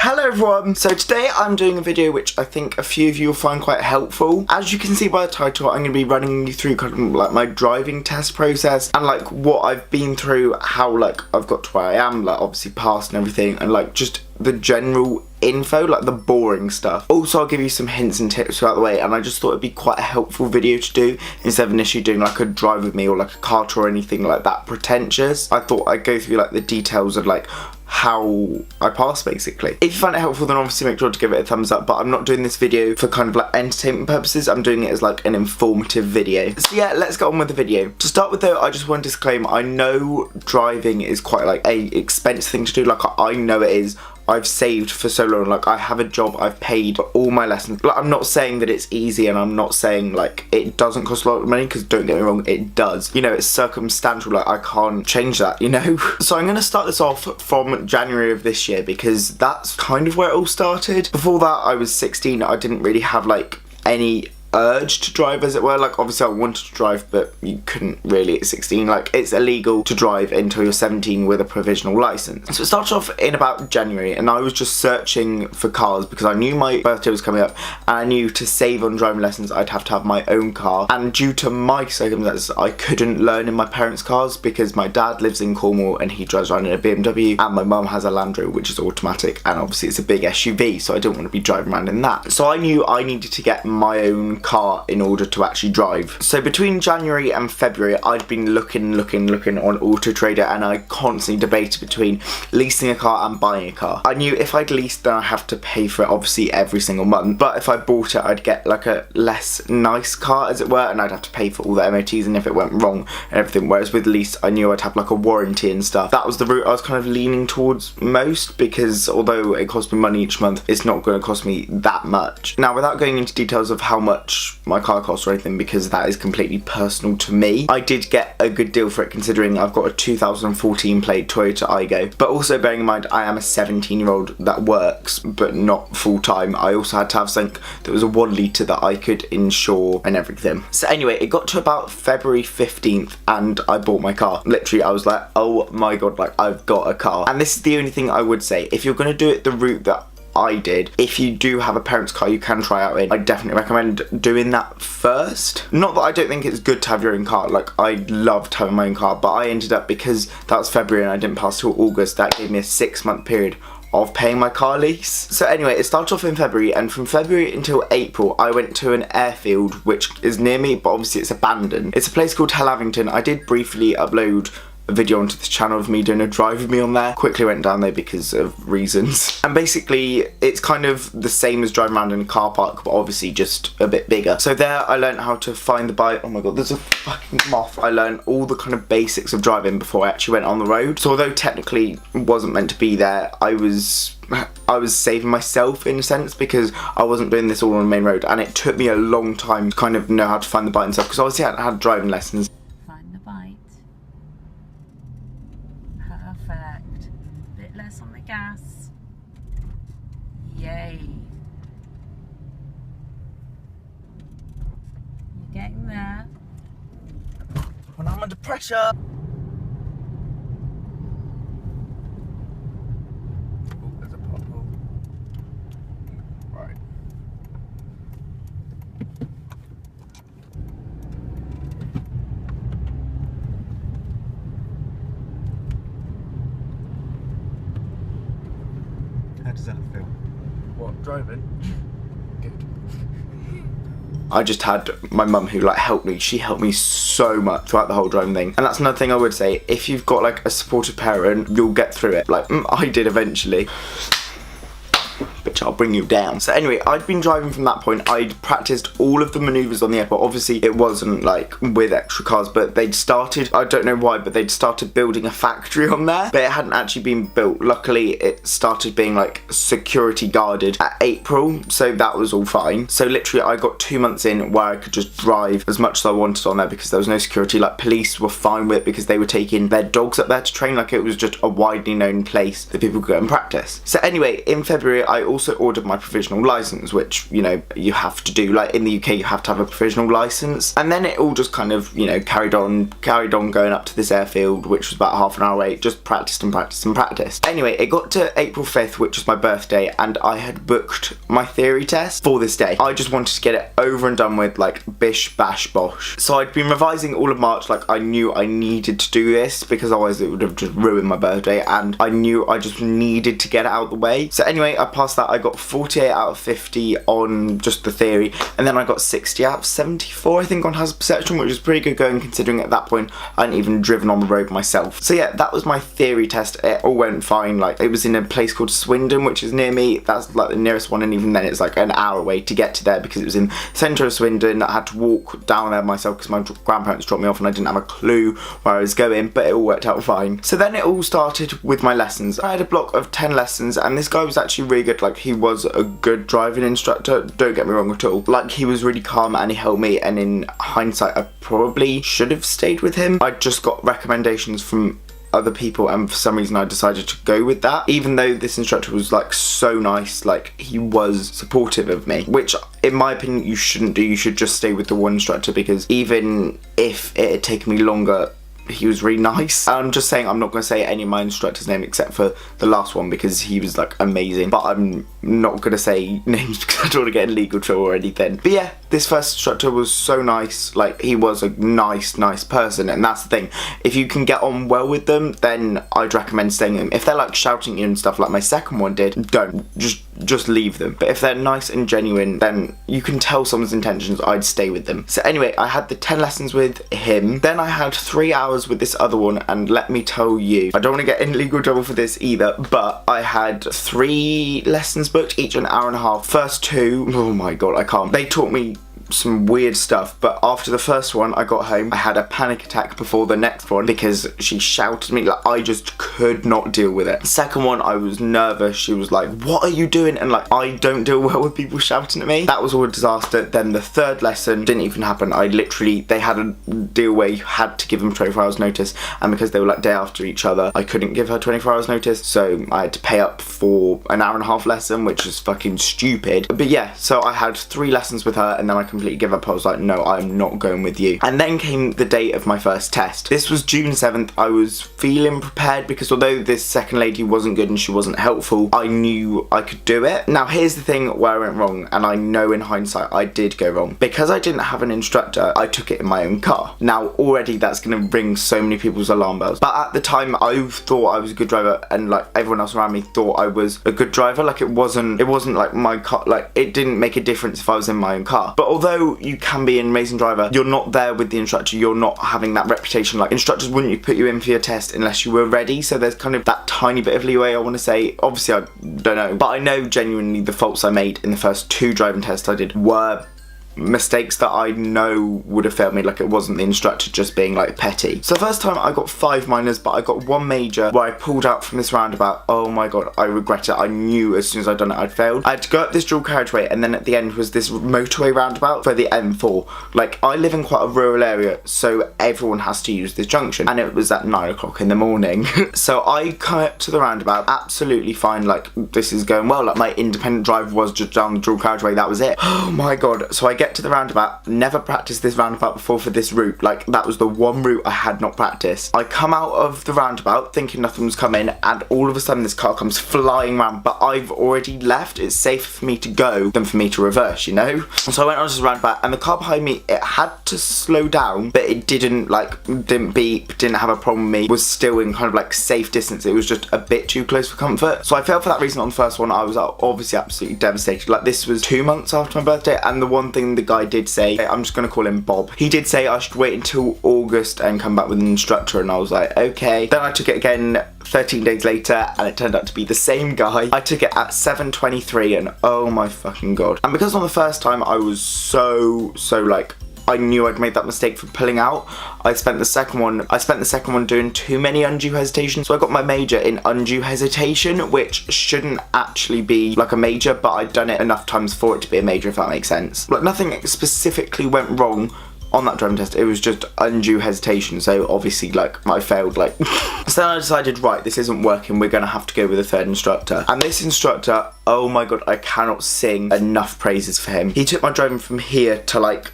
Hello everyone! So today I'm doing a video which I think a few of you will find quite helpful. As you can see by the title, I'm going to be running you through kind of like my driving test process and like what I've been through, how like I've got to where I am, like obviously passed and everything, and like just the general info, like the boring stuff. Also, I'll give you some hints and tips throughout the way, and I just thought it'd be quite a helpful video to do instead of initially doing like a drive with me or like a car tour or anything like that pretentious. I thought I'd go through like the details of like how I passed basically. If you find it helpful, then obviously make sure to give it a thumbs up, but I'm not doing this video for kind of like entertainment purposes. I'm doing it as like an informative video. So yeah, let's get on with the video. To start with though, I just want to disclaim, I know driving is quite like a expensive thing to do. Like I know it is. I've saved for so long, like I have a job, I've paid for all my lessons. Like I'm not saying that it's easy, and I'm not saying like it doesn't cost a lot of money, because don't get me wrong, it does. You know, it's circumstantial, like I can't change that, you know? So I'm gonna start this off from January of this year, because that's kind of where it all started. Before that, I was 16, I didn't really have like any urge to drive, as it were. Like obviously I wanted to drive, but you couldn't really at 16. Like it's illegal to drive until you're 17 with a provisional license. So it started off in about January, and I was just searching for cars because I knew my birthday was coming up, and I knew to save on driving lessons I'd have to have my own car. And due to my circumstances, I couldn't learn in my parents' cars because my dad lives in Cornwall and he drives around in a BMW, and my mum has a Land Rover which is automatic, and obviously it's a big SUV, so I don't want to be driving around in that. So I knew I needed to get my own car in order to actually drive. So between January and February, I'd been looking on Auto Trader, and I constantly debated between leasing a car and buying a car. I knew if I'd leased, then I have to pay for it obviously every single month, but if I bought it, I'd get like a less nice car, as it were, and I'd have to pay for all the MOTs and if it went wrong and everything, whereas with lease I knew I'd have like a warranty and stuff. That was the route I was kind of leaning towards most, because although it cost me money each month, it's not going to cost me that much. Now, without going into details of how much my car costs or anything, because that is completely personal to me, I did get a good deal for it, considering I've got a 2014 plate Toyota Aygo. But also bearing in mind, I am a 17-year-old that works but not full-time. I also had to have something that was a 1 litre that I could insure and everything. So anyway, it got to about February 15th and I bought my car. Literally, I was like, oh my god, like I've got a car. And this is the only thing I would say, if you're going to do it the route that I did, if you do have a parent's car you can try out in, I definitely recommend doing that first. Not that I don't think it's good to have your own car, like I loved having my own car, but I ended up, because that was February and I didn't pass till August, that gave me a 6-month period of paying my car lease. So anyway, it started off in February, and from February until April I went to an airfield which is near me, but obviously it's abandoned. It's a place called Hellavington. I did briefly upload a video onto this channel of me doing a drive with me on there. Quickly went down there because of reasons. And basically it's kind of the same as driving around in a car park, but obviously just a bit bigger. So there I learned how to find the bike. Oh my god, there's a fucking moth. I learned all the kind of basics of driving before I actually went on the road. So although technically wasn't meant to be there, I was saving myself in a sense, because I wasn't doing this all on the main road, and it took me a long time to kind of know how to find the bike and stuff, because obviously I hadn't had driving lessons. Find the bite. Perfect. Bit less on the gas. Yay. You're getting there. When I'm under pressure. Oh, there's a pothole. Right. How does that feel? What, driving? Good. I just had my mum who like helped me. She helped me so much throughout the whole driving thing. And that's another thing I would say, if you've got like a supportive parent, you'll get through it. Like I did eventually. Bitch, I'll bring you down. So anyway, I'd been driving from that point. I'd practiced all of the manoeuvres on the airport. Obviously it wasn't like with extra cars, but they'd started, I don't know why, but they'd started building a factory on there, but it hadn't actually been built. Luckily it started being like security guarded at April, so that was all fine. So literally I got 2 months in where I could just drive as much as I wanted on there, because there was no security. Like police were fine with it, because they were taking their dogs up there to train. Like it was just a widely known place that people could go and practice. So anyway, in February I also ordered my provisional license, which, you know, you have to do. Like in the UK, you have to have a provisional license. And then it all just kind of, you know, carried on going up to this airfield, which was about half an hour away. Just practiced and practiced and practiced. Anyway, it got to April 5th, which was my birthday, and I had booked my theory test for this day. I just wanted to get it over and done with, like, bish bash bosh. So I'd been revising all of March. Like, I knew I needed to do this because otherwise it would have just ruined my birthday, and I knew I just needed to get it out of the way. So anyway, I passed that. I got 48 out of 50 on just the theory, and then I got 60 out of 74, I think, on hazard perception, which was pretty good going considering at that point I hadn't even driven on the road myself. So yeah, that was my theory test. It all went fine. Like, it was in a place called Swindon, which is near me. That's like the nearest one, and even then it's like an hour away to get to there because it was in the centre of Swindon. I had to walk down there myself because my grandparents dropped me off and I didn't have a clue where I was going, but it all worked out fine. So then it all started with my lessons. I had a block of 10 lessons, and this guy was actually really good. Like, he was a good driving instructor, don't get me wrong at all. Like, he was really calm and he helped me, and in hindsight I probably should have stayed with him. I just got recommendations from other people, and for some reason I decided to go with that, even though this instructor was like so nice. Like, he was supportive of me, which in my opinion you shouldn't do. You should just stay with the one instructor, because even if it had taken me longer, he was really nice. I'm just saying, I'm not going to say any of my instructors' name except for the last one because he was like amazing, but I'm not going to say names because I don't want to get in legal trouble or anything. But yeah, this first instructor was so nice. Like, he was a nice person, and that's the thing. If you can get on well with them, then I'd recommend staying with them. If they're like shouting at you and stuff like my second one did, don't. Just leave them. But if they're nice and genuine, then you can tell someone's intentions. I'd stay with them. So anyway, I had the 10 lessons with him. Then I had 3 hours with this other one, and let me tell you, I don't want to get in legal trouble for this either, but I had 3 lessons booked, each an hour and a half. First 2, oh my god, I can't. They taught me some weird stuff, but after the first one I got home, I had a panic attack before the next one because she shouted at me. Like, I just could not deal with it. The second one, I was nervous. She was like, what are you doing? And like, I don't deal well with people shouting at me. That was all a disaster. Then the third lesson didn't even happen. They had a deal where you had to give them 24 hours notice, and because they were like day after each other, I couldn't give her 24 hours notice, so I had to pay up for an hour and a half lesson, which is fucking stupid. But yeah, so I had 3 lessons with her, and then I completely give up. I was like, no, I'm not going with you. And then came the date of my first test. This was June 7th. I was feeling prepared because although this second lady wasn't good and she wasn't helpful, I knew I could do it. Now here's the thing where I went wrong, and I know in hindsight I did go wrong. Because I didn't have an instructor, I took it in my own car. Now already that's going to ring so many people's alarm bells, but at the time I thought I was a good driver, and like everyone else around me thought I was a good driver. Like, it wasn't like my car, like it didn't make a difference if I was in my own car. But although you can be an amazing driver, you're not there with the instructor. You're not having that reputation. Like, instructors wouldn't put you in for your test unless you were ready, so there's kind of that tiny bit of leeway, I want to say. Obviously I don't know, but I know genuinely the faults I made in the first 2 driving tests I did were mistakes that I know would have failed me. Like, it wasn't the instructor just being like petty. So the first time I got 5 minors, but I got 1 major where I pulled out from this roundabout. Oh my god, I regret it. I knew as soon as I'd done it I'd failed. I had to go up this dual carriageway, and then at the end was this motorway roundabout for the M4. Like, I live in quite a rural area, so everyone has to use this junction, and it was at 9 o'clock in the morning. So I come up to the roundabout, absolutely fine. Like, this is going well. Like, my independent drive was just down the dual carriageway. That was it. Oh my god. So I get to the roundabout, never practiced this roundabout before for this route. Like, that was the one route I had not practiced. I come out of the roundabout thinking nothing was coming, and all of a sudden this car comes flying round, but I've already left. It's safer for me to go than for me to reverse, you know? So I went on to the roundabout, and the car behind me, it had to slow down, but it didn't beep, didn't have a problem with me, was still in kind of like safe distance. It was just a bit too close for comfort. So I failed for that reason on the first one. I was obviously absolutely devastated. Like, this was 2 months after my birthday, and the one thing the guy did say, I'm just going to call him Bob, he did say I should wait until August and come back with an instructor, and I was like, okay. Then I took it again 13 days later, and it turned out to be the same guy. I took it at 7:23, and oh my fucking god. And because on the first time I was so like, I knew I'd made that mistake for pulling out, I spent the second one doing too many undue hesitations. So I got my major in undue hesitation, which shouldn't actually be like a major, but I'd done it enough times for it to be a major, if that makes sense. Like, nothing specifically went wrong on that driving test, it was just undue hesitation. So obviously, like, I failed, like. So then I decided, right, this isn't working. We're gonna have to go with a third instructor. And this instructor, oh my god, I cannot sing enough praises for him. He took my driving from here to like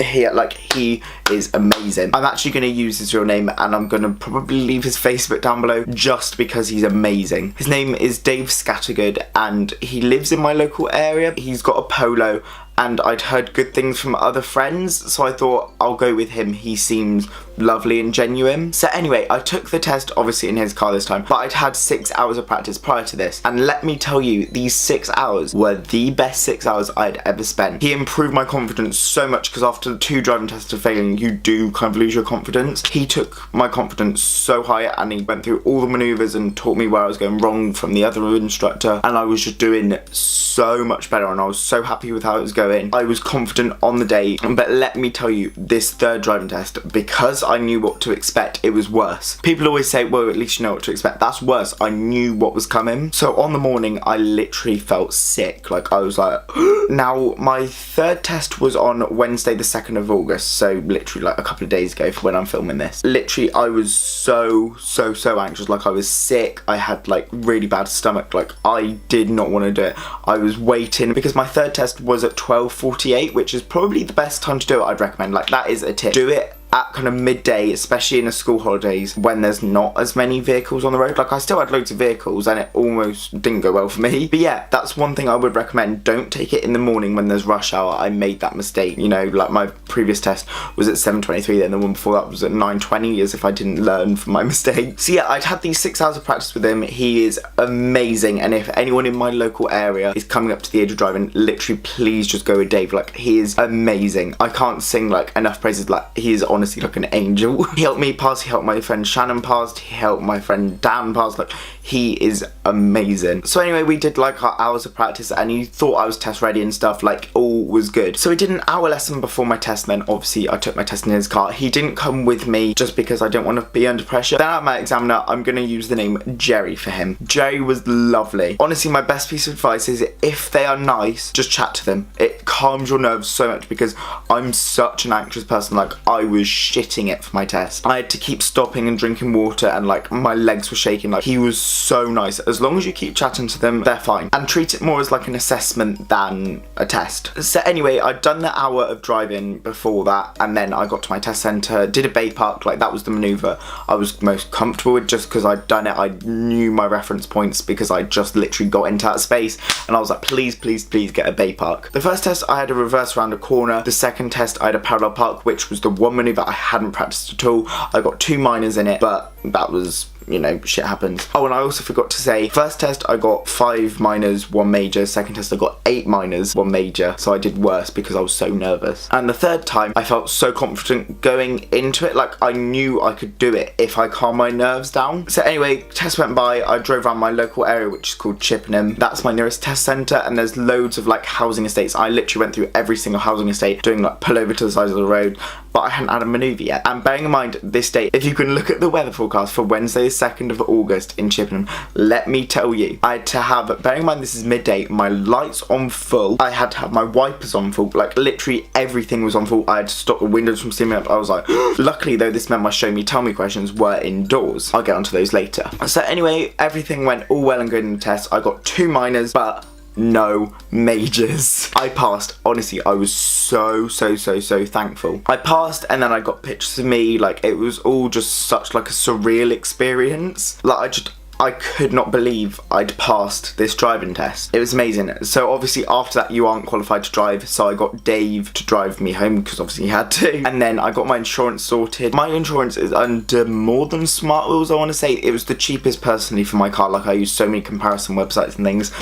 here, like, he is amazing. I'm actually going to use his real name, and I'm going to probably leave his Facebook down below just because he's amazing. His name is Dave Scattergood, and he lives in my local area. He's got a Polo, and I'd heard good things from other friends, so I thought I'll go with him. He seems lovely and genuine. So anyway, I took the test obviously in his car this time, but I'd had 6 hours of practice prior to this, and let me tell you, these 6 hours were the best 6 hours I'd ever spent. He improved my confidence so much, because after 2 driving tests of failing, you do kind of lose your confidence. He took my confidence so high, and he went through all the maneuvers and taught me where I was going wrong from the other instructor, and I was just doing so much better, and I was so happy with how it was going. I was confident on the day, but let me tell you, this third driving test, because I knew what to expect, it was worse. People always say, well, at least you know what to expect. That's worse. I knew what was coming. So on the morning, I literally felt sick. Like, I was like, now my third test was on Wednesday the 2nd of August, so literally like a couple of days ago for when I'm filming this. Literally, I was so anxious. Like, I was sick. I had like really bad stomach. Like, I did not want to do it. I was waiting because my third test was at 12:48, which is probably the best time to do it. I'd recommend, like, that is a tip. Do it at kind of midday, especially in the school holidays when there's not as many vehicles on the road. Like, I still had loads of vehicles and it almost didn't go well for me. But yeah, that's one thing I would recommend. Don't take it in the morning when there's rush hour. I made that mistake. You know, like, my previous test was at 7:23, then the one before that was at 9:20, as if I didn't learn from my mistake. So yeah, I'd had these 6 hours of practice with him. He is amazing, and if anyone in my local area is coming up to the age of driving, literally please just go with Dave. Like, he is amazing. I can't sing like enough praises. Like, he is honestly like an angel. He helped me pass, he helped my friend Shannon pass, he helped my friend Dan pass. Like, he is amazing. So anyway, we did like our hours of practice, and he thought I was test ready and stuff. Like, all was good. So we did an hour lesson before my test, then obviously I took my test in his car. He didn't come with me just because I don't want to be under pressure. Then at my examiner, I'm going to use the name Jerry for him. Jerry was lovely. Honestly, my best piece of advice is, if they are nice, just chat to them. It calms your nerves so much, because I'm such an anxious person. Like, I was shitting it for my test. I had to keep stopping and drinking water, and like, my legs were shaking. Like, he was so nice. As long as you keep chatting to them, they're fine. And treat it more as like an assessment than a test. So anyway, I'd done the hour of driving before that, and then I got to my test centre, did a bay park. Like, that was the manoeuvre I was most comfortable with, just because I'd done it. I knew my reference points because I just literally got into that space, and I was like, please get a bay park. The first test, I had a reverse around a corner. The second test, I had a parallel park, which was the one manoeuvre I hadn't practiced at all. I got 2 minors in it, but that was, you know, shit happens. Oh, and I also forgot to say, first test I got 5 minors, 1 major. Second test I got 8 minors, 1 major. So I did worse because I was so nervous. And the third time, I felt so confident going into it. Like, I knew I could do it if I calm my nerves down. So anyway, test went by. I drove around my local area, which is called Chippenham. That's my nearest test centre, and there's loads of like housing estates. I literally went through every single housing estate, doing like pull over to the side of the road, but I hadn't had a manoeuvre yet. And bearing in mind this date, if you can look at the weather forecast for Wednesday the 2nd of August in Chippenham, let me tell you, I had to have, bearing in mind this is midday, my lights on full. I had to have my wipers on full. Like, literally everything was on full. I had to stop the windows from steaming up. I was like, luckily though, this meant my show me tell me questions were indoors. I'll get onto those later. So anyway, everything went all well and good in the test. I got 2 minors, but no majors. I passed. Honestly, I was so thankful. I passed, and then I got pictures of me. Like, it was all just such like a surreal experience. Like, I could not believe I'd passed this driving test. It was amazing. So obviously after that, you aren't qualified to drive, so I got Dave to drive me home, because obviously he had to. And then I got my insurance sorted. My insurance is under More Than Smart Wheels, I want to say. It was the cheapest personally for my car. Like, I used so many comparison websites and things,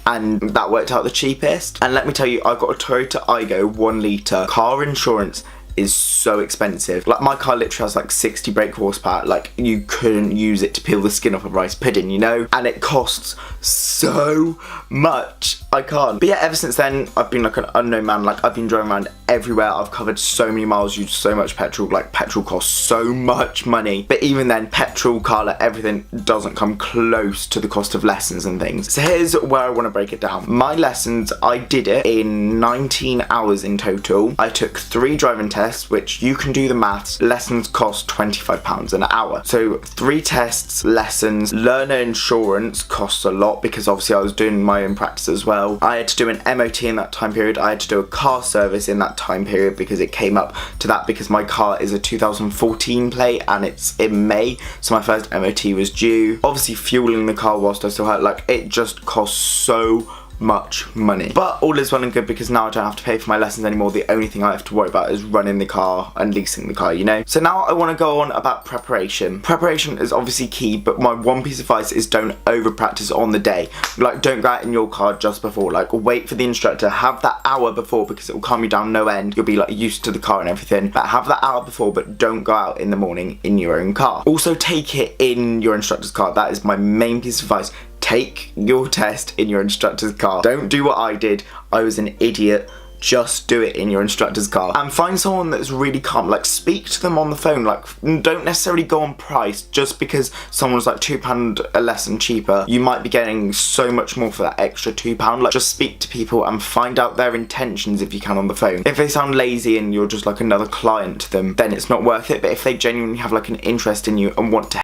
and that worked out the cheapest. And let me tell you, I got a Toyota Aygo 1 litre. Car insurance is so expensive. Like, my car literally has like 60 brake horsepower. Like, you couldn't use it to peel the skin off a rice pudding, you know? And it costs so much. I can't. But yeah, ever since then, I've been like an unknown man. Like, I've been driving around everywhere. I've covered so many miles, used so much petrol. Like, petrol costs so much money. But even then, petrol, car, like, everything doesn't come close to the cost of lessons and things. So here's where I want to break it down. My lessons, I did it in 19 hours in total. I took 3 driving tests, which you can do the maths. Lessons cost £25 an hour. So 3 tests, lessons, learner insurance costs a lot because obviously I was doing my own practice as well. I had to do an MOT in that time period. I had to do a car service in that time period because it came up to that because my car is a 2014 plate and it's in May, so my first MOT was due. Obviously fueling the car whilst I still had, like, it just costs so much money. But all is well and good because now I don't have to pay for my lessons anymore. The only thing I have to worry about is running the car and leasing the car, you know? So now I want to go on about preparation. Preparation is obviously key, but my one piece of advice is don't over practice on the day. Like, don't go out in your car just before. Like, wait for the instructor, have that hour before because it will calm you down no end. You'll be like used to the car and everything, but have that hour before, but don't go out in the morning in your own car. Also take it in your instructor's car. That is my main piece of advice. Take your test in your instructor's car. Don't do what I did. I was an idiot. Just do it in your instructor's car. And find someone that's really calm. Like, speak to them on the phone. Like, don't necessarily go on price. Just because someone's like £2 a lesson cheaper, you might be getting so much more for that extra £2. Like, just speak to people and find out their intentions if you can on the phone. If they sound lazy and you're just like another client to them, then it's not worth it. But if they genuinely have like an interest in you and want to